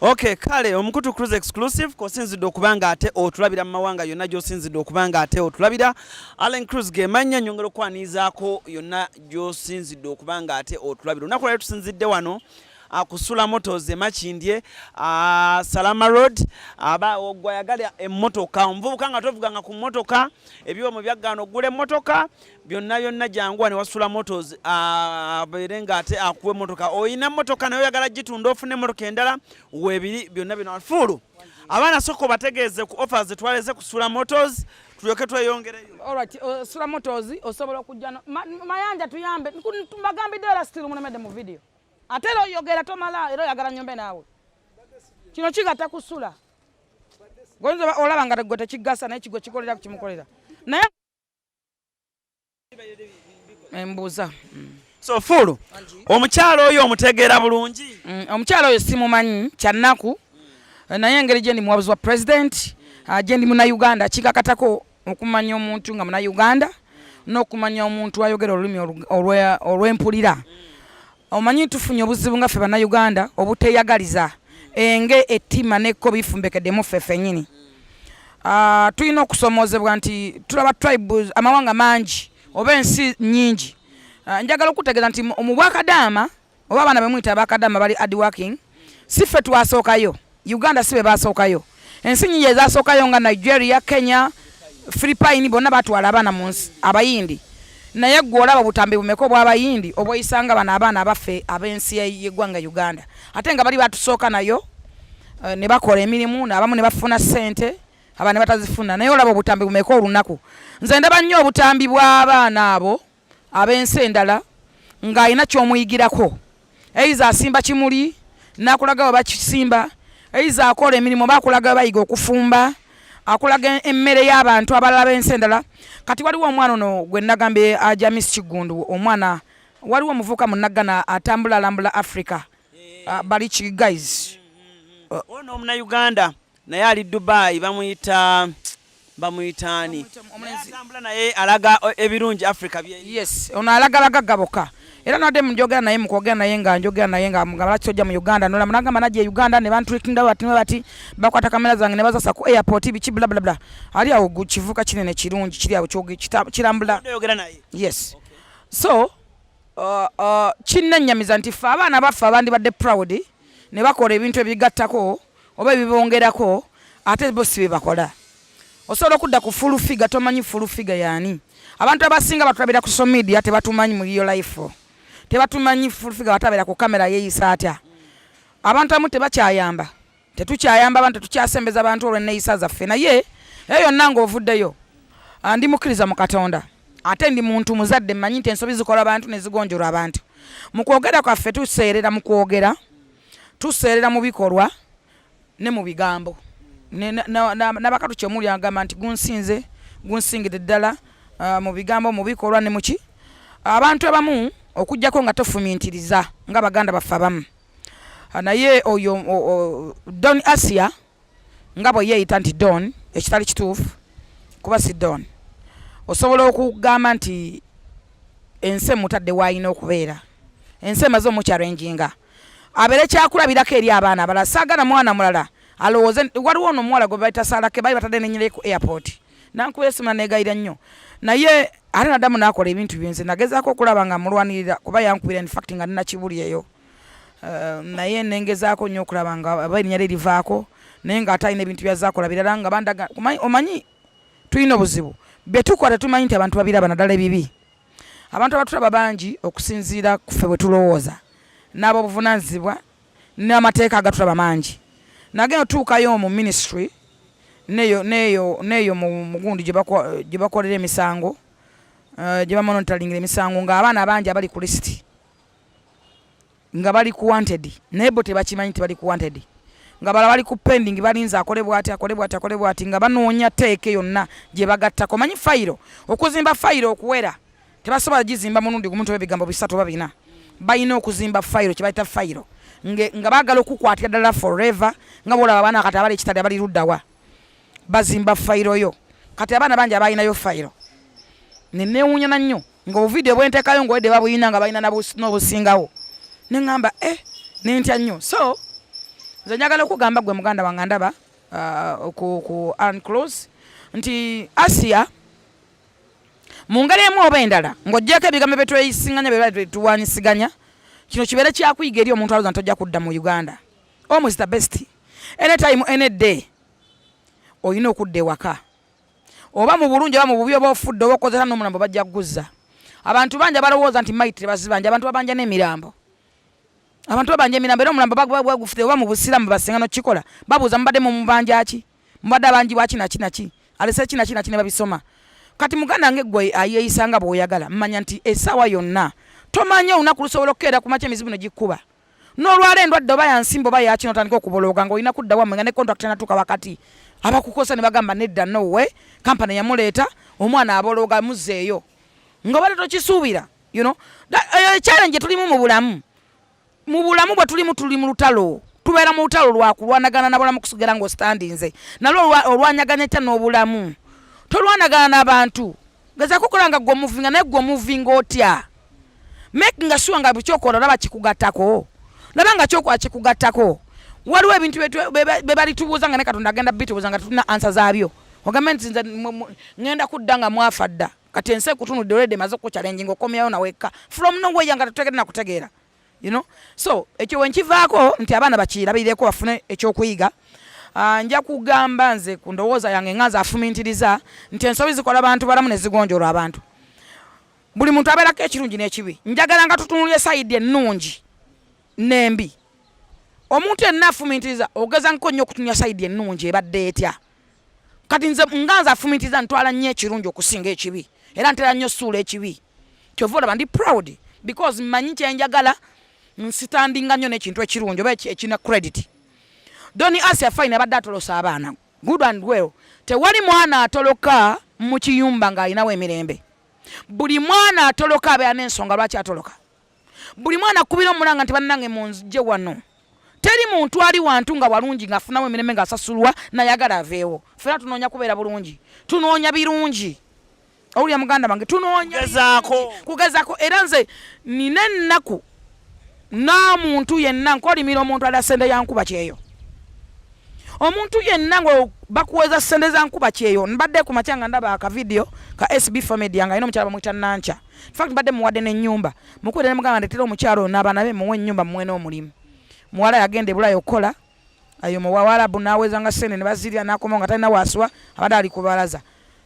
Okay, kale omukutu cruise exclusive ko sinzidde okubanga ate otulabira mu mawanga yonna gy'osinzidde okubanga ate otulabira. Allen Cruise gemanya nyongera okwanizaako yonna gy'osinzidde okubanga ate otulabira. Olunaku lwali tusinzidde wano kusula Motors Makindye Salama Road aba ogwayagala emmotoka omuvubuka nga tovuganga ku mmotoka ebiwomo byagano ogule emmotoka byonna jangu ne wasula Motors aberenga ate akuwe emmotoka oyina emmotoka nayo oyagala gitunda ofune emmotoka endala webiri byonna bino fulu abaana soko bategeeze ku offers twaleze kusula Motors tulyoke tweyongereyo. Alright, Sula Motors osobola okujja mayanja tuyambe mbagambidde era still munemedde mu video. Atero oyogera tomala era oyagala nyombe naawe. Kino kigatta kusula. Gonza olaba nga gwe tekigasa naye kigo kikolera kukimukolera. Naye embuza. So fulu. Omukyalo oyo omutegeera bulungi. Omukyalo oyo simumanyi kyannaku. Naye engeri gye ndi muwabuzi wa president, gye ndi muna Uganda kikakatako okumanya omuntu nga muna Uganda n'okumanya omuntu ayogera olulimi olw'empulira. Omanyi tufunye obuzibu nga ffe bana Uganda obuteyagaliza enge ettima nekko bifumbekeddemu ffe ffennyini. Tulina okusomoozebwa nti tulaba tribes amawanga mangi oba ensi nnyingi. Njagala okutegeeza nti mu Bwakadaama oba abaana bemuyita Abakadaama bali hard working si ffe twasookayo. Uganda si be basookayo. Ensi nnyingi ezasookayo nga Nigeria, Kenya, Philippines bonna batwala abaana mu nsi abayindi. Naye gwe olaba butambi bumeka obw'abayindi obweyisanga bano abaana abaffe ab'ensi y'eggwanga Uganda ate nga bali batusooka nayo ne bakola emirimu n'abamu ne bafuna ssente abaana batazifuna naye olaba obutambi bumeka olunaku. Nze ndaba nnyo obutambi bw'abaana abo ab'ensi endala ng'alina ky'omuyigirako eiza asimba kimuli n'akulaga we bakisimba eiza akola emirimu oba akulaga we bayiga okufumba akulaga emmere y'abantu abalala b'ensi endala. Kati waliwo omwana ono gwe nagambye James Kigundu omwana waliwo omuvuka mu Nagana atambula alambula Africa bali ki guys ono omuna Uganda naye ali Dubai bamuyitani atambula naye alaga ebirungi Africa bye. Yes ono alaga bagaggaboka era nade munjogera naye mukwogera naye nga njogera naye nga mugabala kijja mu Uganda nola munagamba naje Uganda ne bantu kinda bati bakwata kamera zange ne bazasa ku airport bichi bla bla bla ali awo kivuka kinene kirungi kiri awo kyogi kirambula. Yes okay. So kinnanyamiza nti fa abaana bafa abandi badde proud ne bakola ebintu ebigattako oba ebibongerako ate bo si bakola. Osobola okudda ku full figure tomanyi full figure yani. Abantu abasinga batulabira ku social media tebatumanyi mu real life. Tebatumanyi full figure batabera ku kamera yeeyisa atya. Abantu amu tebakyayamba. Tetukyayamba abantu tukyasembeza abantu olw'enneeyisa zaffe naye eyo nange ovuddeyo. Ndi mukkiriza mu Katonda. Ate ndi muntu muzadde mmanyi nti ensobi zikola abantu ne zigonjola abantu. Mu kwogera kwaffe tuseerera mu kwogera, tuseerera mu bikolwa ne mu bigambo. N'abakatu kyemuli agamba nti gunsingidde ddala mu bigambo mu bikolwa ne muki. Abantu abamu okujjako nga tofumintiriza nga baganda baffe abamu. Naye oyo Don Asia nga bwe yeeyita nti Don ekitali kituufu kuba si Don. Osobola okugamba nti ensi mutadde wayina okubeera. Ensi emaze omukyalenjinga. Abeere kyakulabirako eri abaana abalala saagala mwana mulala alowooze waliwo ono omuwala gwe bayita Salake bali batadde nenyere ku airport. Nankuba esimu negayira nnyo. Naye ate nadamu n'akola ebintu byenze nagezaako okulaba nga mulwanirira kuba yankubira in fact nga nina kibuli eyo. Naye nengezaako nnyo okulaba nga aba erinnya lye livaako naye ng'atalina ebintu byazaakola birala nga bandaga omanyi tulina obuzibu bye tukola tumanyi nti abantu babiraba naddala ebibi. Abantu abatulaba bangi okusinziira ku ffe bwe tulowooza n'abo obuvunaanyizibwa n'amateeka agatulaba mangi. Nagenda otuukayo mu ministry neyo mu mugundi gye bakolera emisango gye bamonitoringira emisango ng'abaana abangi abali ku list nga bali ku wanted naye bo tebakimanyi nti bali ku wanted nga bala bali ku pending balinza akolebwa ati nga banoonya teeke yonna gye bagattako. Manyi fayiro okuzimba fayiro okuwera tebasobola gizimba munundi gumuntu ebigambo 3 oba 4 balina okuzimba fayiro kye bayita fayiro nga baagala okukwatira ddala forever nga bolaba abaana kati abali ekitali abali luddawa bazimba fayiro yo kati abaana bangi abalinayo fayiro nenewunyana nnyo nga obuvidiyo bwenteekayo ng'owedde babuyina nga balina n'obusingawo neŋŋamba nentya nnyo. So nze njagala okugamba gwe muganda wange ndaba ku unclose nti Asia mu ngeri emu oba endala ng'oggyeko ebigambo bye tweyisinganya bye tuwanyisiganya kino kibeere kyakuyiga eri omuntu alowooza nti tojja kudda mu Uganda. Almost the best. Anytime, any day olina okudda ewaka oba mu bulungi oba mu bubi oba ofudde oba okozesa n'omulambo bajja kuguzza. Abantu bangi balowooza nti maiti tebazibanja, abantu babanja n'emirambo. Abantu babanja emirambo era omulambo bagufudde oba mu busiraamu basinga n'okikola babuuza mubadde mu mubanja ki mubadde abangi bwaki naki alese ki naki ne babisoma. Kati muganda wange gwe ayeeyisanga bw'oyagala mmanya nti essaawa yonna tomanya olunaku lusobola okukeera ku makya emizibu ne gikkuba. N'olwala endwadde oba yansimba oba yakino otandika okubologa ng'olina kudda wammwe nga ne contract natuuka wakati abakukosa ne bagamba nedda nowe kampani yamuleeta omwana abologa muzzeeyo ng'obadde tokisuubira. Challenge tulimu mu bulamu bwe tuli mu lutalo tubeera mu lutalo lwakulwanagana n'abalamu kusugera ng'ostandinze nalwo olwanyaganya etya n'obulamu tolwanagana n'abantu gezaako okukola nga gwe omuvinga naye gwe omuvinga otya making sure nga bukyokola olaba kikugattako laba nga kyokola kikugattako. Waliwo ebintu be bali tubuuza nga ne Katonda agenda bitubuuza nga tulina ansa zaabyo ogambe nti nze ngenda kudda nga mwafa dda kati ensi ekutunudde olwedde emaze okuchallenging okomyayo nawekka from nowhere nga tutegedde nakutegeera. So ekyo wenkivaako nti abaana bakirabireko bafune ekyokuyiga. Nja kugamba nze ku ndowooza yange nga nze afumintiriza nti ensobi zikola abantu balamu ne zigonjolwa abantu. Buli muntu abeerako ekirungi n'ekibi. Njagala nga tutunulye sayidi ennungi n'embi. Omuntu yenna afumintiriza ogeza nko nnyo okutunya sayidi ennungi ebadde etya. Kati nze nga nze afumintiriza ntwala nnyo ekirungi okusinga ekibi era ntera nnyo ssuula ekibi. Kyova olaba ndi proud because mmanyi kyenjagala nsitandinga nnyo n'ekintu ekirungi oba ekina credit. Doni Asia fine abadde atolosa abaana good and well. Tewali mwana atoloka mu kiyumba ng'alinawo emirembe. Buli mwana atoloka abeera n'ensonga lwaki atoloka. Buli mwana akubira omulanga nti bannange munzije wano. Teri muntu ali wantu nga walungi ng'afunawo emirembe ng'asasulwa nayagala aveewo. Ffenna tunoonya kubeera bulungi, tunoonya birungi. Owulira muganda wange tunoonya kugezaako era nze nina ennaku n'omuntu yenna nkolimira omuntu ala ssente ya nkuba kyeyo. Omuntu yenna ngo bakuweza ssente za nkuba kyeyo. Mbadde ku makya nga ndaba akavidiyo ka SB Family yange alina omukyala bamuyita Nancha. In fact mbadde muwadde n'ennyumba mukwere ne mugamba ndeetera omukyala n'abaana be muwe ennyumba muwe n'omulimu. Muwala yagenda e Bulaaya okukola ayo mu Waarabu n'aweza nga ssente ne bazirya n'akoma nga talina waaswa abadde ali ku balaza.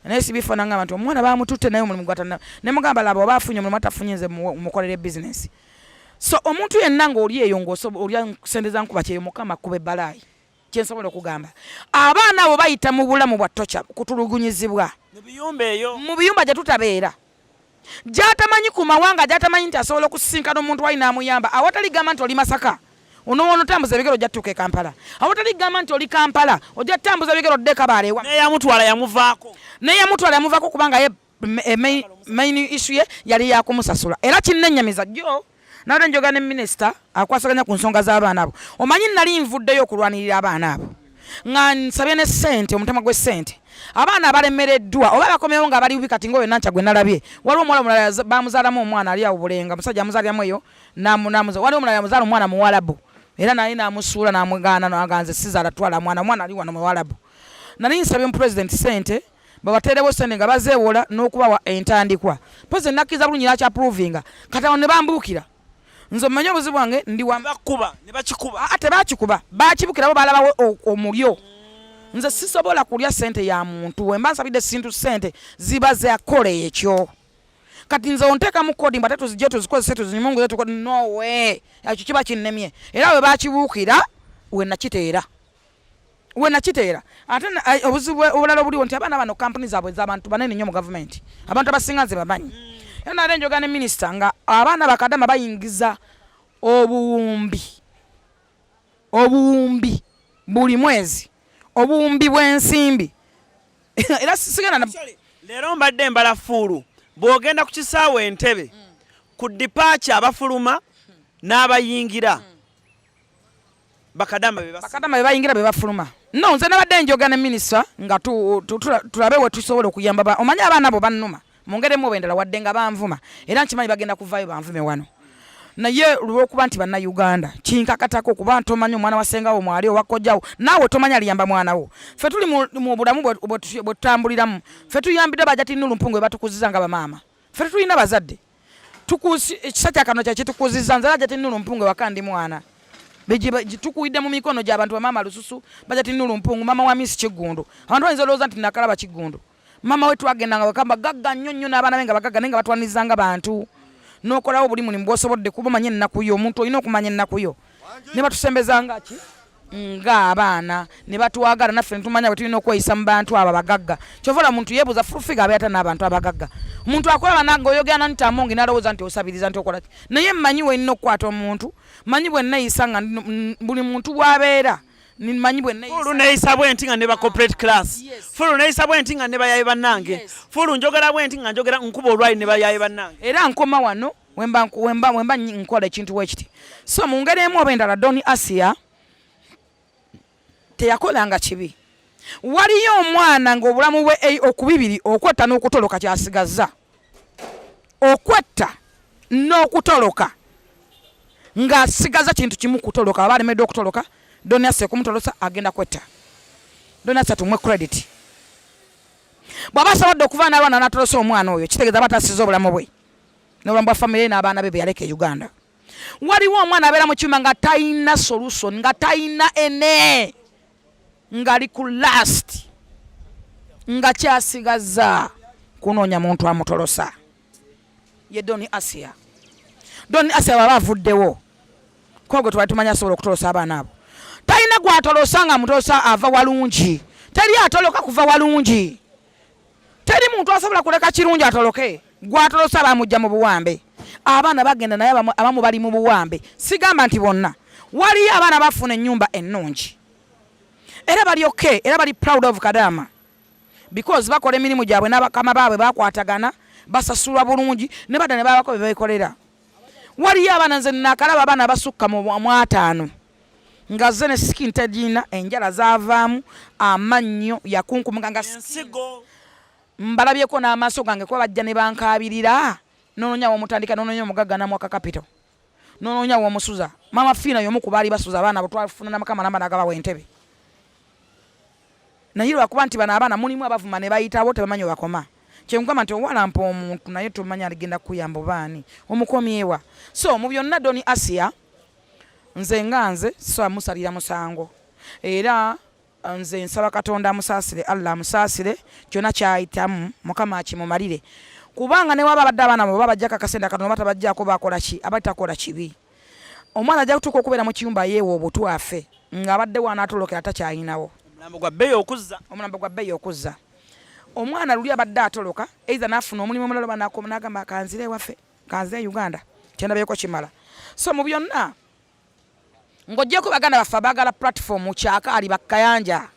SB Family n'agamba nti omwana baamututte naye omulimu gwatana ne mugamba laba oba afunye omulimu atafunye nze mukolere business. So omuntu yenna ng'oli eyo ng'olya ssente za nkuba kyeyo Mukama akkuba ebbalaayi. Kyensobola okugamba abaana abo bayita mu bulamu bwa tocha kutulugunyizibwa mu biyumba gye tutabeera gy'atamanyi ku mawanga gy'atamanyi nti asobola okusisinkana omuntu wali n'amuyamba awatali gamba nti oli Masaka onoono otambuza ebigero ojja tutuuka e Kampala awatali gamba nti oli Kampala ojja tambuza ebigero odde Kabale ewa neyamutwala yamuvaako kubanga ye main issue ye yali yakumusasula era kinnenyamiza jjo nawe njoga ne minisita akwasaganya ku nsonga z'abaana abo. Omanyi nali nvuddeyo okulwanirira abaana abo nga nsabye ne ssente omutemwa gw'essente abaana abalemereddwa oba bakomyewo nga bali bubi kati ngoyo Nancha gwe nalabye waliwo omuwala omulala bamuzaalamu omwana ali awo Bulenga musajja amuzaaliramu eyo namuza waliwo omulala yamuzaala omwana Muwarabu era naye n'amusuula n'amugaana n'aganze sizaala twala mwana ali wano Muwarabu. Nali nsabye mu president ssente babateerewo ssente nga bazeewola n'okubawa entandikwa president nakkiza bulungi n'akyaprovinga kati awo ne bambuukira. Nze omanyi obuzibu bwange ndi bakuba ne bakikuba tebakikuba bakibukira bo balabawo omulyo. Nze sisobola kulya ssente ya muntu wemba nsabidde sintu ssente ziba zakola ekyo kati nze onteeka mu kodi mbate tuzijje tuzikozese tuzimunguze tukodi no way ekyo kiba kinnemye era we bakibuukira we nakiteera ate obuzibu obulala obuliwo nti abaana bano kampuni zaabwe z'abantu banene nnyo mu gavumenti abantu abasinga nze bamanyi. Era nale njoga ne minisita nga abaana bakadama bayingiza obuwumbi buli mwezi obuwumbi bw'ensimbi era sigenda leero mbadde mbala fuulu bw'ogenda ku kisaawe Entebbe ku dipaaci abafuluma n'abayingira bakadama be bayingira be bafuluma. No nze nabadde njoga ne minisita nga tulabe we tusobola okuyamba omanyi abaana abo bannuma mu ngeri emu oba endala wadde nga banvuma era nkimanyi bagenda kuvaayo banvume wano naye lwokuba nti bannayuganda kinkakatako kuba ntomanyi omwana wasengawo mwali owakojjawo naawe tomanyi aliyamba mwana wo ffe tuli mu bulamu bwe tutambuliramu ffe tuyambidde bajati nulumpungu bwe batukuziza nga bamaama ffe tulina bazadde ekisa kyakano kyekitukuziza nze bajati nulumpungu ewaka ndi mwana tukuyidde mu mikono gy'abantu bamaama lususu bajati nulumpungu mama wa misi Kiggundu abantu bayinza olowooza nti nakalaba Kiggundu mama we twagendanga wakamba gagga nnyo nnyo n'abaana be nga bagagga naye nga batwanizanga bantu n'okolawo buli mulimu bw'osobodde kuba omanye ennaku yo omuntu olina okumanya ennaku yo ne batusembezanga ki ng'abaana ne batwagala naffe ne tumanya bwe tulina okweyisa mu bantu abo abagagga kyova omuntu yeebuuza furufiga abeera n'abantu abagagga omuntu akolaba nange oyogera nti amongi n'alowooza nti osabiriza nti okola ki naye mmanyi bwe nnina okukwata omuntu manyi bwe nnayisa nga buli muntu bw'abeera nimanyi bwe fulu neeyisa bwenti nga ne ba corporate class fulu neeyisa bwenti nga ne bayaye bannange fulu njogera bwenti nga njogera nkuba olwali ne bayaye bannange era nkoma wano wemba nkola ekintu wekiti so mu ngeri emu oba endala Doni Asia teyakolanga kibi waliyo omwana ng'obulamu bwe okubibiri okwetta n'okutoloka kyasigaza okwetta n'okutoloka ng'asigaza kintu kimu kutoloka aba alemedde okutoloka Doni Asia kumutolosa agenda kwetta Doni Asia tumwe credit bw'aba asobodde okuva n'abaana n'atolosa omwana oyo kitegeeza batasiza obulamu bwe n'obulamu bwa famire n'abaana be yaleka e Uganda waliwo omwana abeera mu kiuma nga tayina solution nga tayina ene ngali ku last nga kyasigaza kunoonya muntu amutolosa ye Doni Asia baba avuddewo kogwe twali tumanya asobola okutolosa abaana abo talina gwatolosa nga mutolosa ava walungi teri atoloka kuva walungi teri muntu asobola kuleka kirungi atoloke gwatolosa bamujja mu buwambe abaana bagenda naye abamu bali mu buwambe sigamba nti bonna waliyo abaana bafuna ennyumba ennungi era bali okay era bali proud of Kadama because bakola emirimu gyabwe n'abakama baabwe bakwatagana basasulwa bulungi ne badda ne babako be beekolera waliyo abaana nze nakalaba abaana basukka mu 5 nga zene skin tagina enjala zavaamu amannyo yakunkumuka nga ensigo mbalabyeko n'amaaso gange kuba bajja ne bankabirira nononya omutandika nononya omugagga namwaka capital nononya omusuza mama fina yomu kubaali basuza abaana bo twafuna namakama namba nagabawo entebe naye lwakuba nti bano abaana mulimu abavuma ne bayitawo tebamanyi bakoma kyemugamba nti owalampa omuntu naye tomanya aligenda kuyamba baani omukomyewa so mu byonna Doni Asia nze nganze so musalira musango era nze nsaba Katonda amusaasire Allah amusaasire kyona kyayitamu mukama akimumalire kubanga ne waba badde abaana bo babajja kakasenda katono batabajjako bakola ki abatakola kibi omwana ajja kutuuka okubeera mu kiyumba yeewo obutwafe ng'abadde wanaatolokera takyayinawo omulambo gwa bbeeyi okuzza omwana luli abadde atoloka eiza n'afuna omulimu omulala banakoma n'agamba kanzire ewaffe kanzire Uganda kyendabyeko kimala so mu byonna ng'oggyeko baganda baffe abaagala platform kyakaali bakkayanja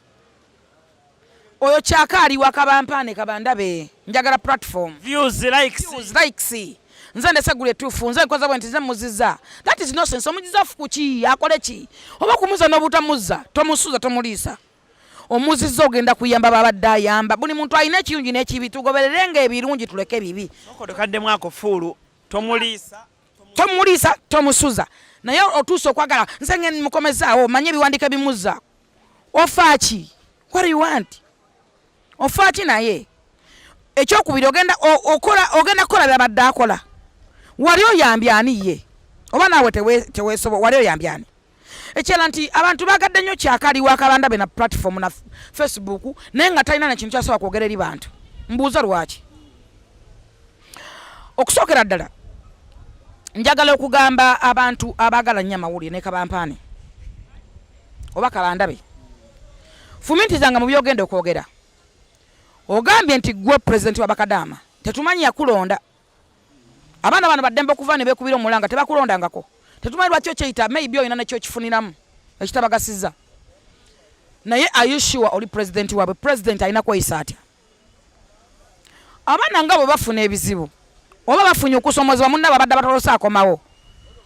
oyo kyakaali wakabampaane kabandabe njagala platform views likes nze ndesegula etuufu nze nkoza bwe nti nze muzizza that is nonsense omuzizza fukuki akole ki oba kumuzza n'obutamuzza tomusuza tomuliisa omuzizza ogenda kuyamba babadde ayamba buli muntu alina ekirungi n'ekibi tugobererenga ebirungi tuleke ebibi okodokaddemwako fuulu tomuliisa tomusuza naye otuuse okwagala nze ngeni mukomezaawo manye ebiwandiika bimuzza ofaaki what do you want ofaaki naye ekyokubiri ogenda kukola byabadde akola wali oyambye ani ye oba naawe teweesobola wali oyambye ani ekyala nti abantu bagadde nnyo kyakaali wakabandabe na platform na Facebook naye nga talina nekintu kyasobola kwogera eri bantu mbuuza lwaki okusookera ddala njagala okugamba abantu abaagala nnyo amawulire ne kabampaane oba kabandabe fuminti mu byogenda okwogera ogambye nti gwe pulezidenti wa Bakadaama tetumanyi yakulonda abaana bano baddembe okuva ne beekubira omulanga tebakulondangako tetumanyi lwaki okyeyita maybe olina nekyo kifuniramu ekitabagasiza naye ayushuwa oli pulezidenti waabwe pulezidenti alina kweyisa atya abaana nga bwe bafuna ebizibu oba bafunye okusomozebwa munna babadde batolosa akomawo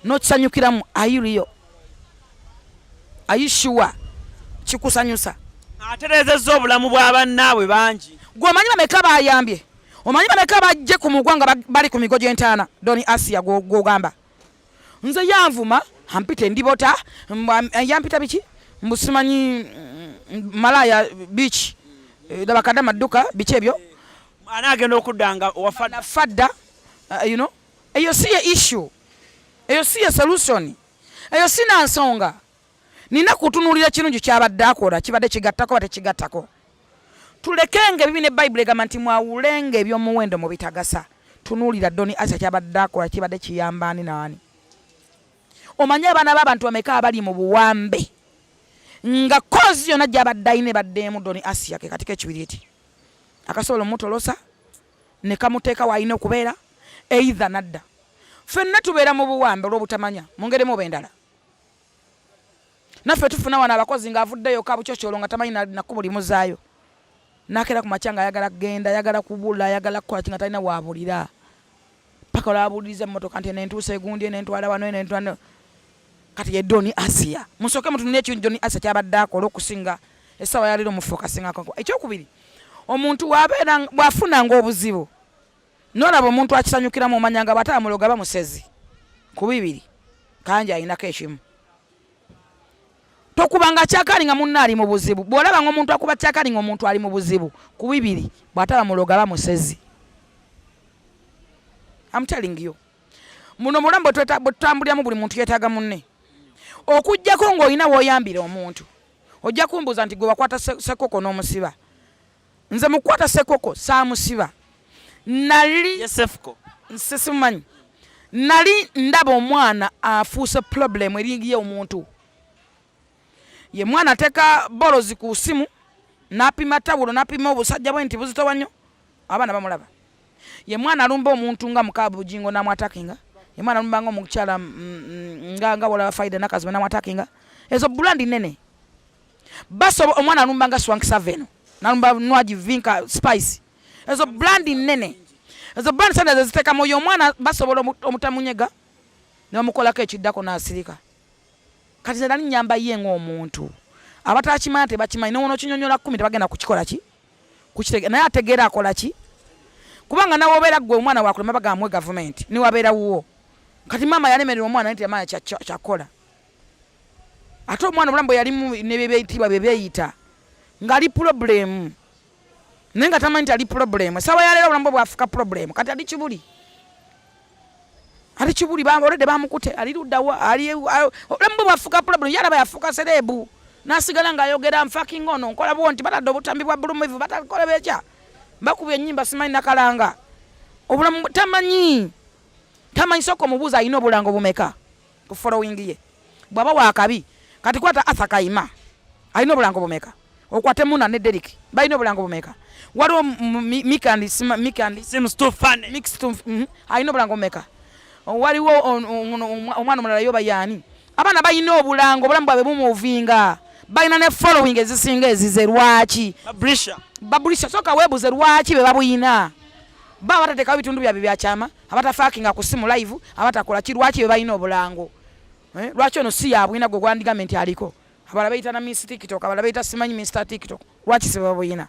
n'okisanyukiramu ayiriyo ayushuwa kikusanyusa aterezezza obulamu bw'abannaabwe bangi gwe omanyi bameka bayambye omanyi bameka bajje ku mugwa nga bali ku migo gy'entaana Doni Asia gwogamba nze yanvuma ampita endibota yampita biki mbusimanyi malaya beach dabakadama dduka biki ebyo anagenda okuddanga wafadda you know eyo si ye issue eyo si ye solution eyo sina nsonga nina kutunulira kirungi kyabadde akola kibadde kigattako bate kigattako tulekenge bibine Bible egamba nti mwawulenga ebyomuwendo mu bitagasa tunulira Doni Asa kyabadde akola kibadde kiyamba ani naani omanye abaana b'abantu bameka abali mu buwambe nga kozi yonna gyabadde ayina ebaddeemu Doni Asa ke katika ekibiriti akasobola omutolosa ne kamuteeka wayina okubeera either nadda ffenna tubeera mu buwambe olw'obutamanya mu ngeri mu bendala naffe tufuna wano abakozi ng'avuddeyo kabucocyolo nga tamanyi nakkubo limuzaayo nakera ku makya nga ayagala kugenda ayagala kubula ayagala kukola kinga talina waabulira paka olwabuliriza emmotoka nti nentuusa egundi nentwala wano nentwala kati ye Doni Asa musooke mutunulye ekintu Doni Asa kyabadde akola okusinga essaawa yaleero mufokasingako ekyokubiri omuntu bwafunanga obuzibu nolaba omuntu akisanyukiramu omanyanga bw'ataamuloga bamusezi ku bibiri kanji ayinako ekimu tokubanga kyakali nga munna ali mu buzibu bw'olaba ng'omuntu akuba kyakali nga omuntu ali mu buzibu ku bibiri bw'atabamuloga bamusezi I'm telling you muno mulambo tutambuliramu buli muntu yeetaaga munne okujjako ng'olina w'oyambira omuntu ojja kumbuuza nti gwe wakwata sekoko n'omusiba nze mukwata sekoko saamusiba nali sesimanyi nali ndaba omwana afuuse problem eringiye omuntu ye mwana ateka bolozi ku simu napima tawulo napima obusajja bwe nti buzitowa nnyo abaana bamulaba ye mwana alumba omuntu nga mukaabu bujingo namwatakinga ye mwana alumba nga omukyala nga wala faida nakazi namwatakinga ezo bulandi nene baso omwana alumba nga swank saveno nalumba nwaji vinka spice ezo bulandi nene ezo bulandi sanda ziteka moyo omwana basobola omutamunyega n'omukolako ekiddako n'asirika kati nali nyamba ye ng'omuntu abatakimanya tebakimanyi n'ono kinyonyola 10 tebagenda kukikola ki kukitege naye ategeera akola ki kubanga nawe obeera gwe omwana wakulema bagamwe gavumenti ni wabeera wuwo kati mama yalemerera omwana nti amanya kyakola ate omwana omulambo yalimu nebyebeeyitibwa byebeeyita ng'ali problem naye nga tamanyi nti ali problem sawa yaleero obulambo bwafuka problem kati ali kibuli ali kibuli olede bamukute ali luddawa ali obulambo bwafuka problem yalaba yafuka serebu nasigala ng'ayogera nfaking ono nkola bwo nti batadde obutambi bwa bulumivu batakola beekya bakubye ennyimba simanyi nakalanga obulamu tamanyi soko mubuuza alina obulango bumeka ku following ye bwaba wakabi kati kwata Arthur Kayima alina obulango bumeka okwate Muna ne Derek balina obulango bumeka waliwo Mikandi seems too funny alina obulango bumeka waliwo omwana omulala yoba yaani abaana balina obulango obulamu bwabwe bumuvinga balina ne following ezisinga ezize lwaki babulisha soka webuze lwaki be babuyina ba batateka bitundu byabwe byakyama abatafakinga ku simu live abatakola ki lwaki be balina obulango lwaki ono si yabwina gwe gwandi gavumenti aliko abala bayita na Miss TikTok abala bayita simanyi Mr TikTok lwaki se babuyina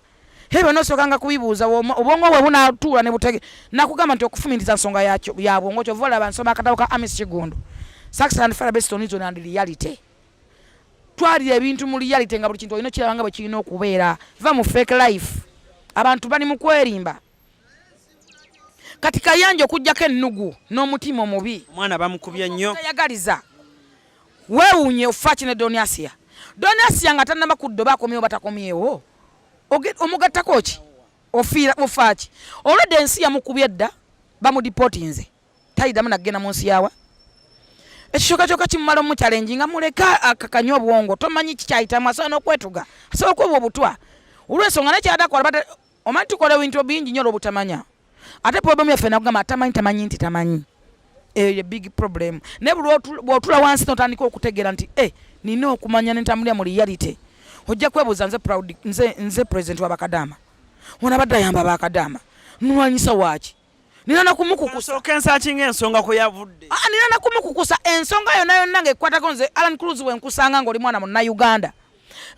hebe nosokanga kubibuuza obwongo bwe bunatuula ne butege nakugamba nti okufumindiza nsonga yabwongo kyovola bansoma akatabo ka Amis Kigundu Success and Fire based on its own reality twali ebintu mu reality nga buli kintu olina kirabanga bwe kirina okubeera va mu fake life abantu bali mu kwerimba kati Kayanja okujjako ennugu n'omutima omubi omwana bamukubye nnyo tayagaliza weewuunye ofa kine Doni Asa nga tannaba kuddo bakomyewo batakomyewo omugattako ki ofa ki olwedde ensi yamukubye edda bamudipotinze tayiddamu nagenda mu nsi yawa ekishoka kimumala omuchallenge nga muleka akakanya obwongo tomanyi kikyayitamu asobola n'okwetuga asobola okuba obutwa olw'ensonga nekyadakola omanyi tukola ebintu bingi nnyo olw'obutamanya ate problem yaffe nakugamba tamanyi nti tamanyi eyo ye big problem naye bw'otula wansi notandika okutegeera nti nina okumanya nentambulira mu reality ojja kwebuuza nze president wa bakadama ona badde ayamba bakadama nulwanyisa waaki nina nakumukukusa kensakinga ensonga kwe yavudde nina nakumukukusa ensonga yonna ng'ekwatako nze Alan Cruz wenkusanga ng'oli mwana munnauganda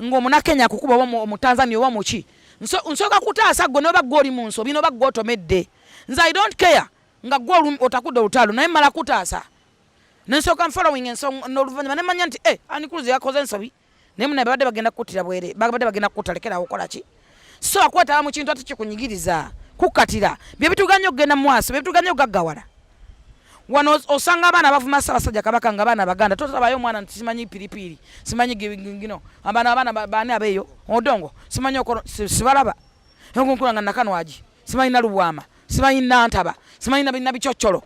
ng'omunakenya akukuba oba omutanzania oba muki nsooka kutaasa gwe noba gw'oli mu nsobi noba gw'otomedde nze I don't care nga gwe otakudde olutalo naye mmala kutaasa nensoka following ensong n'oluvannyuma ne manya nti ani cruise yakoze ensobi ne muna babadde bagenda kuttira bwere babadde bagenda kutalekera okola ki so akwata mu kintu atakikunyigiriza kukatira bye bituganya okugenda mu maaso bye bituganya okugaggawala wano osanga abaana bavuma Ssaabasajja Kabaka nga abaana baganda totabayo omwana nti simanyi piripiri simanyi gino abaana baani abeeyo odongo simanyi okolo sibalaba enkunkula nga nakanwaji simanyi nalubwama simanyi nantaba simanyi nabicoccolo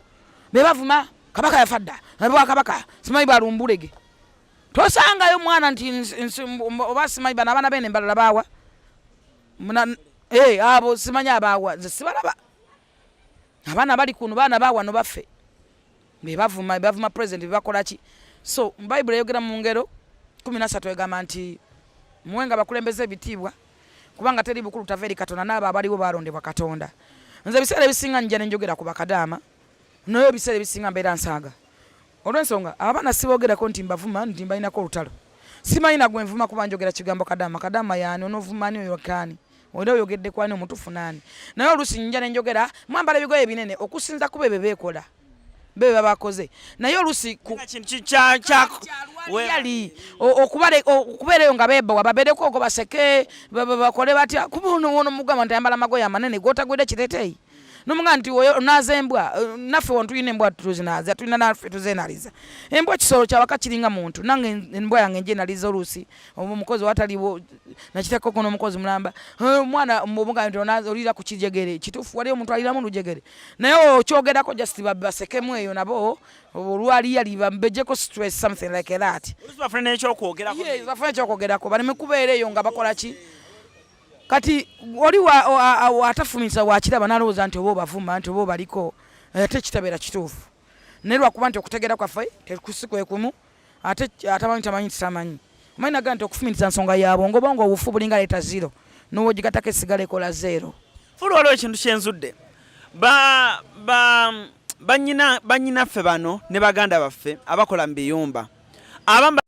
be bavuma Kabaka yafadda bwa Kabaka simanyi balumbulege tosangayo mwana nti oba simanyi bana abaana bene mbalala baawa abo simanyi abaawa nze sibalaba abaana bali kuno baana baawa no baffe bavuma president bakola ki so Bible yogera mu ngero 13 egamba nti muwenga bakulembeze ebitiibwa kubanga teri bukulu taveri Katonda n'abo abaliwo balondebwa Katonda nze biseera bisinga njja nenjogera ku bakadaama nayo biseera bisinga mbeera nsaaga olw'ensonga abaana siboogerako nti mbavuma nti mbalinako olutalo simanyi nagwe nvuma kuba njogera kigambo kadaama yaani onoovuma ani oyo kaani oyo oyogedde kwani omutuufu naani naye oluusi njja nenjogera mwambala ebigoye binene okusinza kuba ebyo beekola bebe babakoze naye oluusi yali okubeereyo nga beebawa babeereko oko baseke bakole batya kuba ono mugamba nti ayambala amagoye amanene gotagwedde kiteteeyi nomugamba nti onaaza embwa naffe wano tulina embwa tuzinaaza tulina naffe tuzenaliza embwa kisolo kyawaka kiringa muntu nange embwa yange njenaliza oluusi omukozi wataliwo nakiteekeko n'omukozi mulamba omwana omugamba nti olira ku kijegere kituufu wali omuntu aliramu olujegere naye okyogerako just basekemu eyo nabo olwaliyali bambejjeko stress something like that bafune ekyokwogeraako baleme kubeera eyo nga bakola ki kati oli atafumisa wakiraba nalowooza nti oba obavuma nti oba obaliko ate kitabeera kituufu naye lwakuba nti okutegeera kwaffe tekusikwekumu ate atamanyi tamanyi titamanyi omanyi nagaa nti okufumiriza nsonga yabongo bongo obufu bulinga leeta 0 n'owogigatako esigala ekola 0 fulu waliwo ekintu kyenzudde bannyinaffe bano ne baganda baffe abakola mu biyumba abamba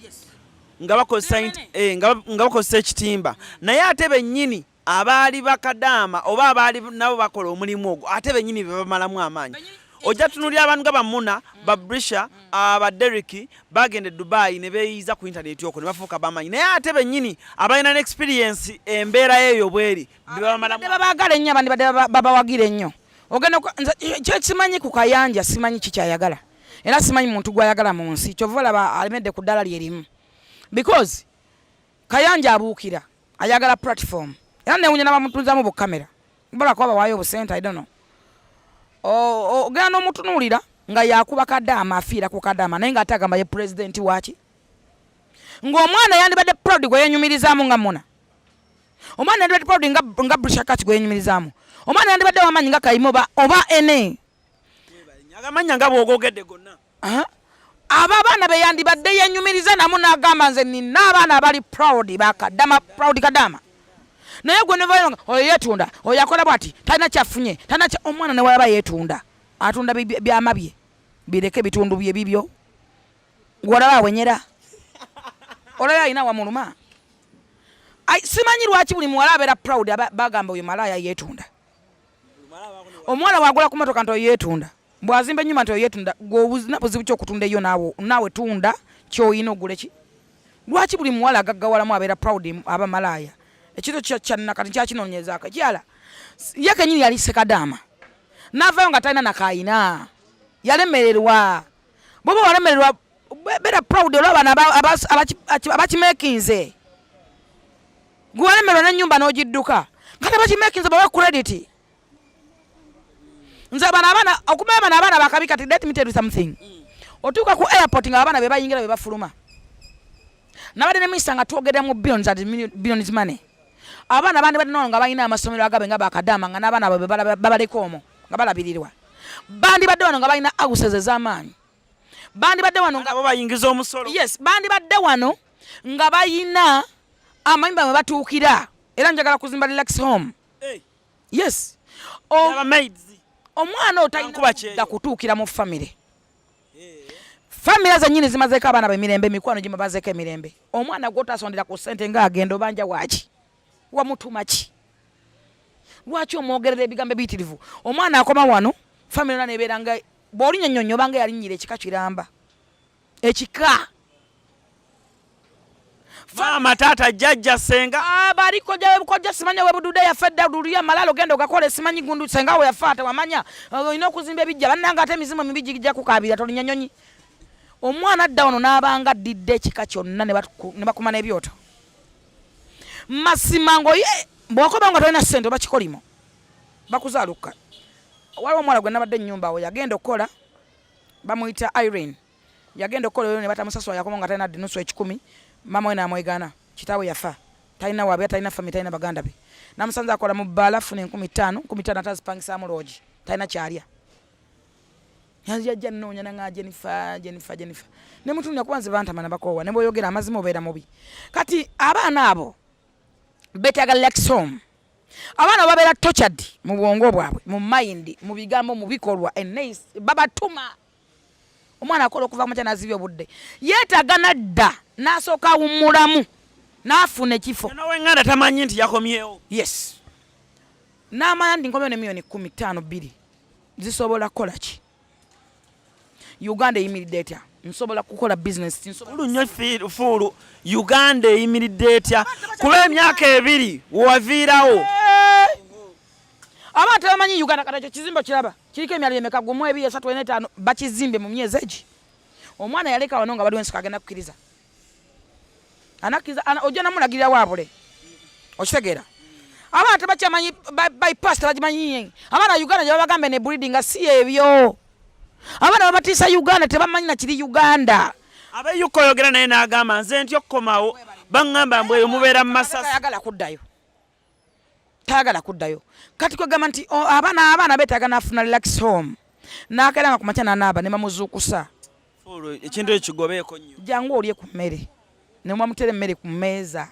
nga bakozesa ekitimba naye ate bennyini abaali bakadaama oba abaali nabo bakola omulimu ogwo ate bennyini bebamalamu amaanyi ojja tunulira abantu nga bamuna babrisha abaderiki bagenda Dubai ne beeyiza ku intaneti okwo ne bafuuka bamaanyi naye ate bennyini abalina n'experience embeera eyo bweri babagala ennyo abandi badde babawagira ennyo ogenda kyesimanyi ku kayanja simanyi kikyayagala era simanyi muntu gwayagala mu nsi kyova olaba alemedde ku ddala lyerimu because kayanja abuukira ayagala platform era newunya n'abamutulizamu bukamera balako abawaayo obusente I don't know ogenda n'omutunuulira nga yakuba kadaama afiira ku kadaama naye ng'ate agamba ye pulezidenti waki ng'omwana yandibadde proud gwe yenyumirizaamu nga muna omwana yandibadde proud nga bushakati gwe yenyumirizaamu omwana yandibadde w'amaanyi nga kayima oba ene agamanya nga bw'ogogedde gonna aba abaana be yandibadde yenyumiriza namu n'agamba nze nina abaana abali proud bakadama proud kadama naye gwe nevayo oyo yeetunda oyo akola bwati talina kyafunye omwana ne walaba yeetunda atunda byama bye bireke bitundu bye bibyo gwolaba awenyera olaba alina wamuluma simanyi lwaki buli muwala abeera proud bagamba oyo malaya yeetunda omwana wagula ku motoka nti oyo yeetunda bwazimba ennyuma nti oyo yeetunda gw'obuzina buzibu kyokutunda eyo naawe tunda kyoyina ogule ki lwaki buli muwala agaggawalamu abeera proud aba malaya ekito kyanakati kyakinoonyezaako kyala ye kenyini yali sekadaama n'avaayo nga talina nakayina yalemererwa boba walemererwa beera proud olwa bano abakimekinze gwe walemererwa n'ennyumba n'ogidduka kati abakimekinze bawe credit nze abaana okumanya bano abaana bakabi kati let me tell you something otuuka ku airport nga abaana be bayingira be bafuluma nabadde ne minisita nga twogeramu billions money abaana bandi badde nono nga balina amasomero agabe nga bakadaama nga n'abaana babe babaleka omwo nga balabirirwa bandi badde wano nga balina houses ez'amaanyi bandi badde wano nga bayingiza omusolo yes bandi badde wano nga bayina amayumba mwe batuukira era njagala kuzimba relax home yes omwana otalina kutuukira mu famire famire zennyini zimazeeko abaana bemirembe mikwano gye bazeeko emirembe omwana gwotasondera ku ssente ng'agenda obanja waki wamutuma ki lwaki omwogerera ebigambo ebiyitirivu omwana akoma wano famire ona nebeera nga bw'olinya nnyonnyoba nga yalinnyira ekika kiramba ekika mama tata jajja senga bali koja simanya webudude yafedda dulia malalo gendo gakola simanyi gundu senga we yafata wamanya ino kuzimba ebijja bannanga ate mizimu mibiji gijja kukabira tolinya nyonyi omwana adda ono n'abanga didde ekika kyonna ne bakumana ebyoto masimango ye bw'okoba nga tolina ssente oba kikolimo bakuzaaluka waliwo omwana gwe nabadde ennyumba awo yagenda okukola bamuyita Irene yagenda okukola oyo ne batamusasula yakoma nga talina dinusu 10 mama we n'amwegana kitaawe yafa talina waabe talina fami talina baganda be namusanze akola mu bbaala afuna 15,000 atazipangisa loogi talina kyalya yajja nnoonya nanga Jennifer ne mutunya kubanze bantamana bakoowa ne bw'oyogera amazima obeera mubi kati abaana abo beetaaga Lexhome abaana babeera tortured mu bwongo bwabwe mu mind mu bigambo mu bikolwa babatuma omwana akola okuva mu kyanaazibya obudde yeetaaga nadda n'asooka awummulamu n'afuna ekifo nawe nganda tamanyi nti yakomyewo yes n'amanya nti nkomyewo ne miliyoni 15 zisobola kukola ki Uganda eyimiridde etya nsobola kukola business olunnyo fuulu Uganda eyimiridde etya kuba emyaka 2 waviirawo abantu bamanyi Uganda kati ekyo kizimbe kiraba kiriko emyalo emeka gumu 2 3 4 5 bakizimbe mu myezi egi omwana yaleka wano nga bali wensi kagenda kukkiriza anakkiriza ojja namulagirira waabule okitegeera abantu bakyamanyi bypass tebagimanyi abaana Uganda gye babagambe ne breeding nga si ebyo abaana babatiisa Uganda tebamanyi na kiri Uganda abayuko oyogera naye n'agamba nze ntyo okkomawo baŋŋamba mbweyo mubeera mu masasi tayagala kuddayo kati kwegamba nti abaana beetaaga n'afuna Lexhome n'akeera nga ku makya n'anaaba ne bamuzuukusa ekintu ekyo kigobeeko nnyo jangu olye ku mmere ne mwamuteera emmere ku mmeeza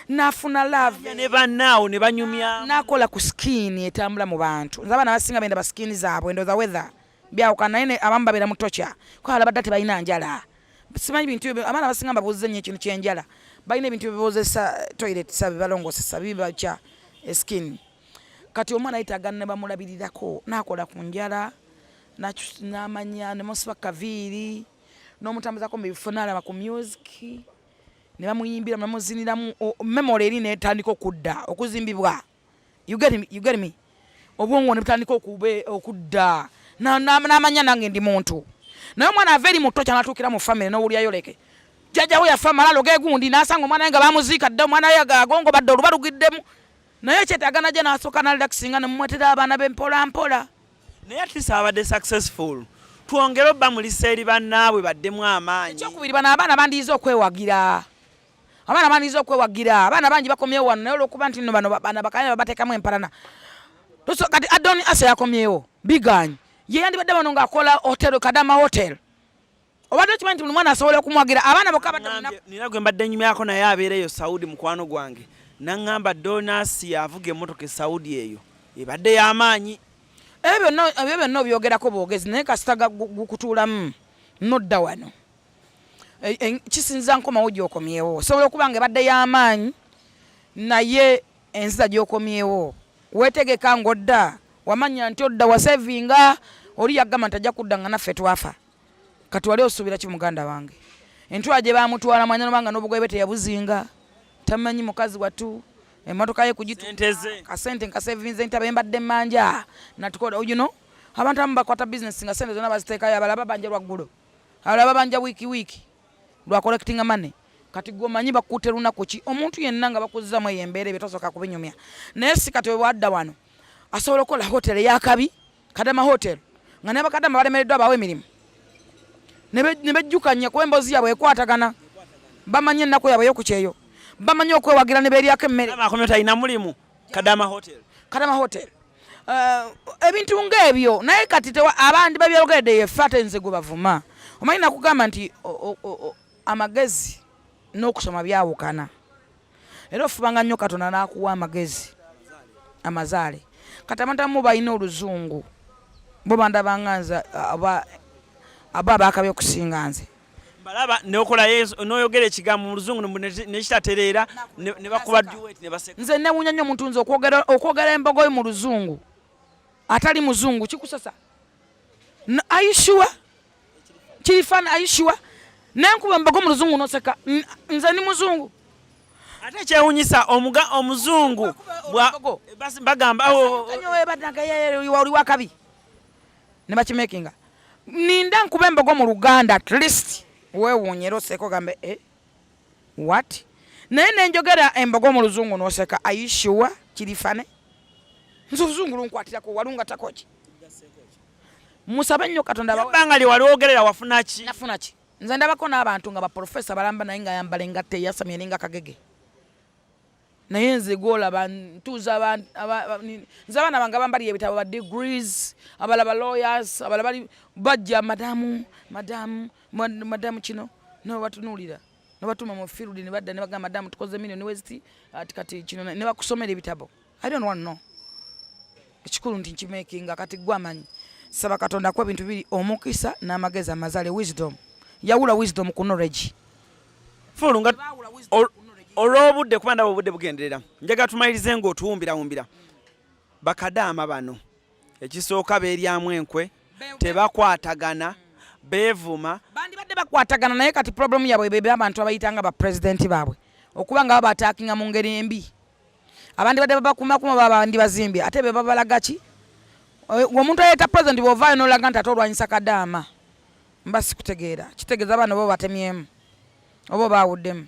n'afuna love ne bannaawo ne banyumya n'akola ku skin etambula mu bantu nze abaana abasinga benda ba skin zaabwe endooza weather byawukana naye abamu babeera mu tokya kwala badda tebalina njala simanyi bintu abaana abasinga mbabuuziza nnyo ekintu ky'enjala balina ebintu bibozesa toilet sabi balongosesa bibakya skin kati omwana ayitaaga ne bamulabirirako n'akola ku njala n'amanya ne musiba kaviiri n'omutambuzako mu bifo n'alaba ku music ne bamuyimbira bamuziniramu memory eri netandika okudda okuzimbibwa you get me obwongo ne butandika okudda n'amanya nange ndi muntu naye omwana ava eri muto kyanatuukira mu family n'owulyayo leke jjajjawe yafa malalo gegundi n'asanga omwana nga bamuziika dde omwana ye agongo badde olubalugiddemu naye kyetaaga najja n'asooka nalirakisinga ne mumwetera abaana be mpola naye atisa abadde successful twongere obba mulisa eri bannaabwe baddemu amaanyi ekyokubiri bano abaana bandiyiza okwewagira abaana bangi bakomyewo wano naye olwokuba nti nno bano bakanya babateekamu empalana kati Adoni Asa yakomyewo biganyi ye yandibadde bano ng'akola hotel Kadama Hotel obadde okimanyi nti buli mwana asobola okumwagira abaana bokka nina gwe mbadde nyumyako naye abeereyo Saudi mukwano gwange naŋŋamba Donasi avuga emmotoka e Saudi eyo ebadde y'amaanyi ebyo byonna obyogerako bwogezi naye kasita gukutuulamu nodda wano kisinza nkomawo gy'okomyewo osobola okuba nga ebadde y'amaanyi naye enziza gy'okomyewo weetegeka ng'odda wamanya nti odda wasevinga oli yagamba nti ajja kudda nga naffe twafa kati wali osuubira ki muganda wange entwala gye baamutwala manya nobanga n'obugoye bwe teyabuzinga tamanyi mukazi watu emmotoka ye kugitenteze kasente nkasevinze ntaba embadde mmanja natukola abantu abamu bakwata bizinesi nga sente zonna baziteekayo abalala babanja lwaggulo abalala babanja wiiki lwa collecting money kati gomanyi bakutte lunaku ki omuntu yenna nga bakuzzamu eyo embeera ebyo tosooka kubinyumya naye si kati bwewadda wano asobola okukola hotel eyakabi Kadama Hotel nga ne bakadama balemereddwa abawe emirimu ne bejjukanya kuba emboozi yaabwe ekwatagana bamanyi ennaku yaabwe ey'okukyeyo bamanyi okwewagira ne beeryako emmere akomyo talina mulimu Kadama Hotel ebintu ng'ebyo naye kati abandi babyogeredde yeffe ate nze gwe bavuma omanyi nakugamba nti amagezi n'okusoma byawukana era ofubanga nnyo Katonda n'akuwa amagezi amazaale kati abantu abamu balina oluzungu bo bandabanga nze aba abaakaby okusinga nze balaba n'okola n'oyogera ekigambo mu luzungu nekitatereera ne bakuba duet ne baseka nze newunya nnyo omuntu nze okwogera embogoyo mu luzungu atali muzungu kikusasa are you sure kirifana ayishiwa nenkuba mbago mu luzungu noseka nze ni muzungu ate kyewunyisa omuzungu basi bagamba anyowe badanga oli wakabi ne bakimakinga ninda nkuba embago mu Luganda at least weewunyera oseko gambe what naye nenjogera embago mu luzungu noseka ayishiwa kirifane nzo luzungu lunkwatirako walunga takoki musabe nnyo Katonda banga li wali ogerera wafuna ki nafuna ki nze ndabako n'abantu nga ba professor balamba naye nga yambala engatte yasamye ninga kagege naye nze golaba ntuuza nze abaana bange bambali ebitabo ba degrees abalaba lawyers abalaba bali bajja madamu kino no batunulira no batuma mu field ne badda ne bagamba madamu tukoze million west kati kino ne bakusomera ebitabo I don't want no ekikulu nti nkimakinga kati gwamanyi saba Katonda kwa bintu biri omukisa n'amagezi amazale wisdom yawula wisdom ku knowledge fulunga olw'obudde kubanda obudde bugenderera njaga tumayirize ng'otuwumbira bakadaama bano ekisooka beeryamu enkwe tebakwatagana beevuma bandi badde bakwatagana naye kati problem yabwe bebe abantu abayitanga ba president baabwe okuba nga babataakinga mu ngeri embi abandi badde babakumakuma babandi bazimbye ate be babalagaki omuntu ayeta president bw'ovaayo n'olaga nti ate olwanyisa kadaama mba sikutegeera kitegeeza abaana bo batemyemu oba baawuddemu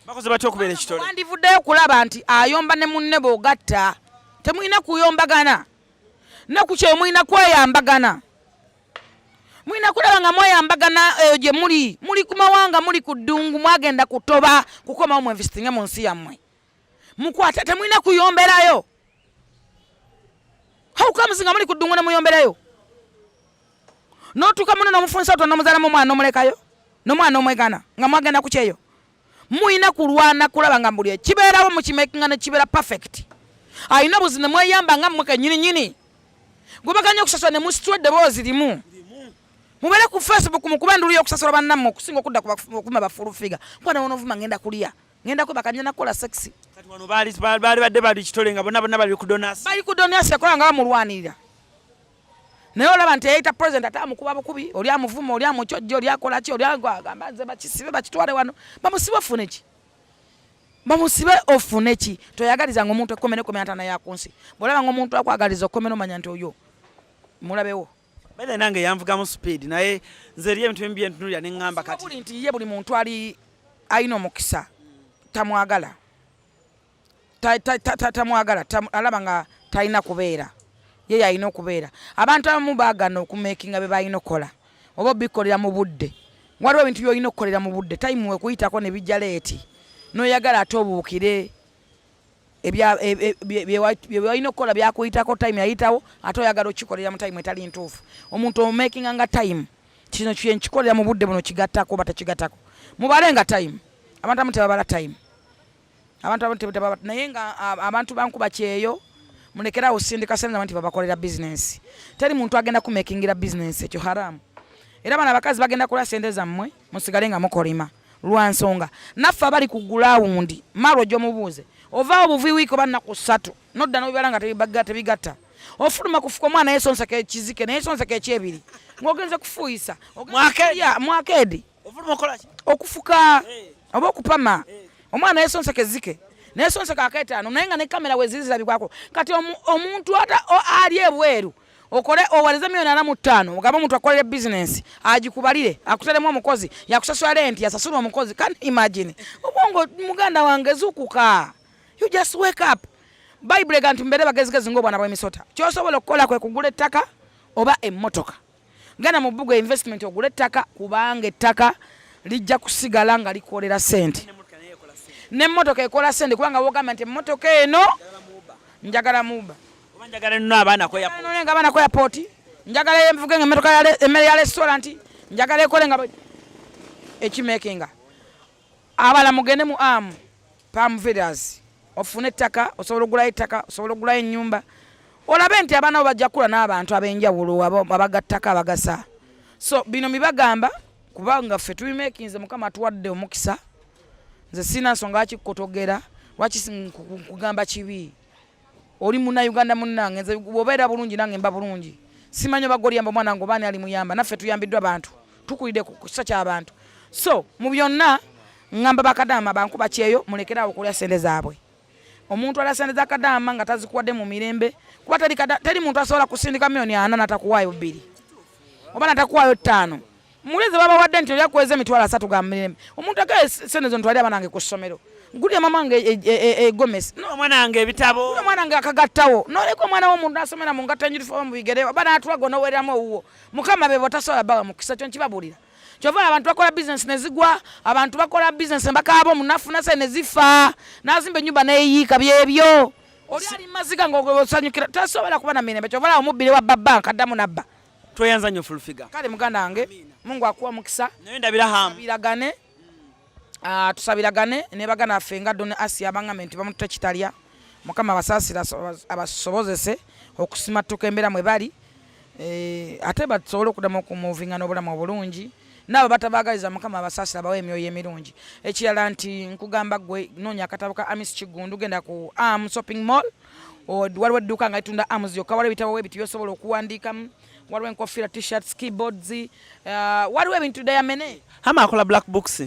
bakoze batya okubeera ekitole wandivuddeyo kulaba nti ayomba ne munne bw'ogatta temulina kuyombagana ne ku kyo mulina kweyambagana mulina kulaba nga mweyambagana eyo gye muli ku mawanga muli ku ddungu mwagenda kutoba kukomawo mu investinge mu nsi yammwe mukwata temulina kuyomberayo haukamuzinga muli ku ddungu ne muyomberayo n'otuuka muno n'omufunisa oto n'omuzaala mu mwana omulekayo n'omwana omwegana nga mwagenda ku kyeyo muyina kulwana kulaba nga buli kibeerawo mu kimakinga ne kibeera perfect ayina buzi ne mweyamba nga mmwe kennyini gwebaganya okusasula ne musitula eddoboozi limu mubeere ku Facebook mukuba endulu y'okusasula bannammwe okusinga okudda okuma bafulufiga kwana wonovuma ngenda kulya ngenda kwebakanya nakola sexy kati wano baali badde bali kitole nga bonna bali ku donasi yakola nga bamulwanirira naye olaba nti yayita president ate amukuba bukubi oli amuvuma oli amukyojja oli akola ki oli agamba nze bakisibe bakitwale wano bamusibe ofune ki toyagalizanga omuntu ekkomera ntana yakunsi bwolaba nga omuntu akwagaliza okkomera omanya nti oyo mulabewo bale nange yanvugamu speed naye nze eri ebintu bimbi entunulira neŋŋamba kati buli nti ye buli muntu alina omukisa tamwagala alaba nga talina kubeera ye yalina okubeera abantu abamu baagana okumakinga be balina okukola oba bikolera mu budde waliwo ebintu byolina okukolera mu budde time we kuyitako ne bijja leeti noyagala ate obuukire byewalina okukola byakuyitako time yayitawo ate oyagala okikolera mu time etali ntuufu omuntu omumakinga nga time kino kyenkikolera mu budde buno kigattako oba tekigattako mubalenga time abantu abamu tebabala time naye nga abantu bankuba kyeyo mulekera osindika sente nti babakolera business teri muntu agenda kumakingira business ekyo haramu era bana abakazi bagenda kola sente zammwe musigale nga mukolima lwansonga naffe abali ku ground maro gyo mubuuze ovaawo obuvi wiiko banna ku 3 nodda n'obibala nga tebigatta ofuluma kufuka omwana yesonseka ekizike naye sonseka ekyebiri ng'ogenze kufuuyisa mwakedi okufuka oba okupama omwana yesonseka ezike naye sonseka ak'etaano naye nga ne kamera wezizirabikwako kati omuntu ali ebweru okole owaleze $45 ogamba omuntu akolere business agikubalire akuteremu omukozi yakusasula rent yasasula omukozi can imagine obwongo muganda wange zukuka you just wake up Bible gantu mbere bagezigezi ng'obwana bw'emisota kyosobola okukola kwe kugula ettaka oba emmotoka gana mu bbuga investment ogula ettaka kubanga ettaka lijja kusigala nga likolera sente n'emmotoka ekola sente kubanga wogamba nti emmotoka eno njagala muba njagala nno abaana ko airport njagala envuge emmotoka emmere ya restaurant njagala ekole nga ekimakinga abala mugende mu Palm Villas ofune ettaka osobola okugulayo ettaka osobola okugulayo ennyumba olabe nti abaana bo bajja kula n'abantu ab'enjawulo abagattaka abagasa so bino mibagamba kubanga ffe tubimakinze Mukama tuwadde omukisa nze sina nsonga akikutogera lwaki kugamba kibi oli muna Uganda munnange nze bwobeera bulungi nange mba bulungi simanyi bagoliyamba omwana ngo baani ali muyamba naffe tuyambiddwa abantu tukulide ku kisa ky'abantu so mu byonna ngamba bakadama bankuba kyeyo mulekerawo okulya sente zaabwe omuntu ala sente za kadama nga tazikuwadde mu mirembe kuba teri muntu asobola kusindika milioni 4 natakuwaayo 2 oba natakuwaayo 5 muleze baba wadde nti olyakuweza emitwalo 3 ga mirembe omuntu agaye sente zo ntwali abanange ku ssomero gulya mamange Gomez no mwana wange ebitabo no mwana wange akagattawo noleko mwana w'omuntu asomera mu ngatta uniform bigere bana atwago nowereramu owuwo mukama be botasobola bawa mu kisa kyo nkibabulira kyova abantu bakola business nezigwa abantu bakola business mbakaabo munafuna sente nezifa nazimba ennyumba neyiika byebyo oli ali maziga ng'osanyukira tasobola kuba na mirembe kyova omubiri wa baba kaddamu nabba tweyanza nnyo fulfiga kale muganda wange Mungu akuwa mukisa naye ndabira hamu biragane tusabiragane ne bagana afenga done Asia abangame nti bamutte kitalya mukama abasasira abasobozese okusimatuka embeera mwe bali ate basobola okudamu okumuvinga n'obulamu obulungi nabo batabagaliza mukama abasasira bawe emyoyo emirungi ekirala nti nkugamba gwe noonya akatabo ka Amis Kigundu genda ku shopping mall waliwo edduuka nga litunda arms yokka waliwo ebitabo webiti byosobola okuwandiikamu waliwo enkofira t-shirts keyboards waliwo ebintu dayamene hama akola black books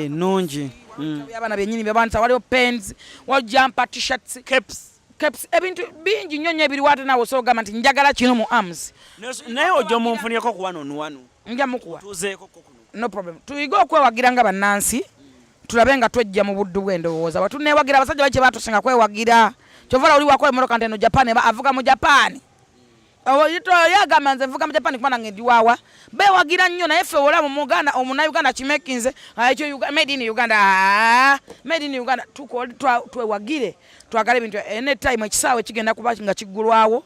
nungi abaana byennyini byebanisa waliwo pens waliwo jumper t-shirts caps ebintu bingi nnyo nnyo ebiri wate naawe osobola okugamba nti njagala kino mu arms naye ojja omunfunireko ku wano nja mukuwa tuzeeko kuno no problem tuyige okwewagira nga bannansi tulabe nga twejja mu buddu bw'endowooza batuneewagira abasajja baki batusinga kwewagira kyovala oli wakola emmotoka nteno Japan avuga mu Japan yagamba nze nvuga mu Japan kuba nange ndi waawa bewagira nnyo naye ffe ola mu Muganda Uganda kimekinze ekyo made in Uganda made in Uganda twewagire twagala ebintu anytime ekisaawe kigenda kuba nga kiggulwawo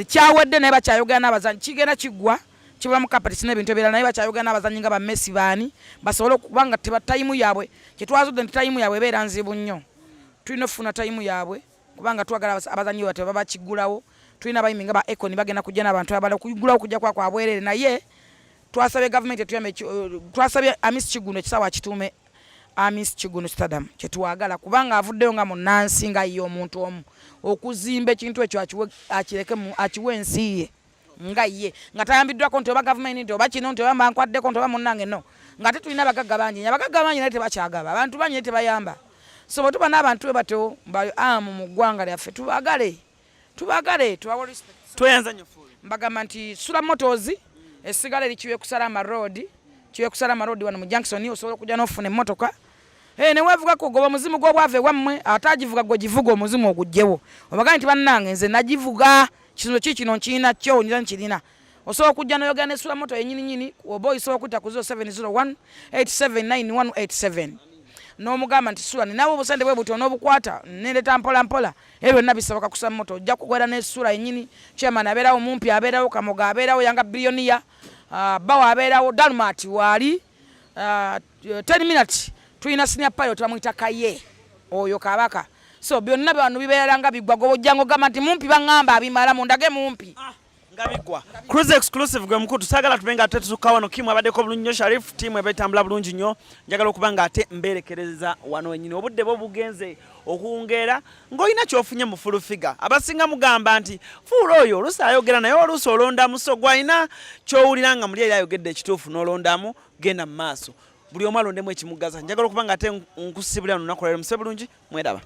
kyawedde naye bakyayogera n'abazanyi kigenda kiggwa kibula mu kapati n'ebintu ebirala naye bakyayogera n'abazanyi nga bammesi baani basobole okuba nga tayimu yaabwe kyetwazudde nti tayimu yaabwe ebeera nzibu nnyo tulina okufuna tayimu yaabwe kubanga twagala abazanyi bate baba kiggulawo tulina abayimbi nga ba Econ bagenda kujja n'abantu abala okuggulawo kujja kwa bwerere naye twasabye gavumenti etuyambe twasabye Amis Kigundu ekisaawe akituume Amis Kigundu Stadium kyetwagala kubanga avuddeyo nga munnansi nga ye omuntu omu okuzimba ekintu ekyo akireke akiwe ensi ye nga ye nga tayambiddwako nti oba gavumenti nti oba kino nti oba bankwaddeko nti oba munnange no nga tetulina abagagga bangi abagagga bangi naye tebakyagaba abantu bangi naye tebayamba so bwe tuba n'abantu we batyo mu ggwanga lyaffe tubagale tubawa respect tweyanza nnyo mbagamba nti Sula Motors esigala eri kiwe kusala road wano mu Junction osobola okujja n'ofuna emmotoka ne weevugako goba omuzimu gw'obwave wammwe atagivuga gwe givuga omuzimu ogugjewo obagaa nti bannange nze nagivuga kino kino nkirina kyo nira nkirina osobola okujja n'oyogera ne Sula Moto yennyini oba osobola okuyita ku 0701 879187 n'omugamba nti Sula ninawe obusente bwe buto n'obukwata nereeta mpola mpola ebyo byonna bisoboka ku Sula Moto ojja kugwera ne Sula yennyini chairman abeerawo mumpi abeerawo Kamoga abeerawo yanga biliyoniya bawa abeerawo Dalmat waali 10 minutes tulina senior pilot bamuyita Kaye oyo kabaka so byonna bano bibeera nga biggwa gobojjango gamba nti mumpi baŋŋamba abimala mundage mumpi nga biggwa cruise exclusive gwe mukulu tusagala tubenga ate tusuka wano kimu abaddeko bulungi nnyo Sharif tiimu ebetambula bulungi nnyo njagala okuba nga ate mberekereza wano wenyini obudde bwo bugenze okuwungeera ng'olina kyofunye mu fulufiga abasinga mugamba nti fuula oyo oluusi ayogera naye oluusi olondamu so gwalina kyowulira nga muli eri ayogedde ekituufu n'olondamu genda mu maaso buli omu alondemu ekimugaza njagala okuba nga ate nkusibulira no lunaku lwaleero muse bulungi mweraba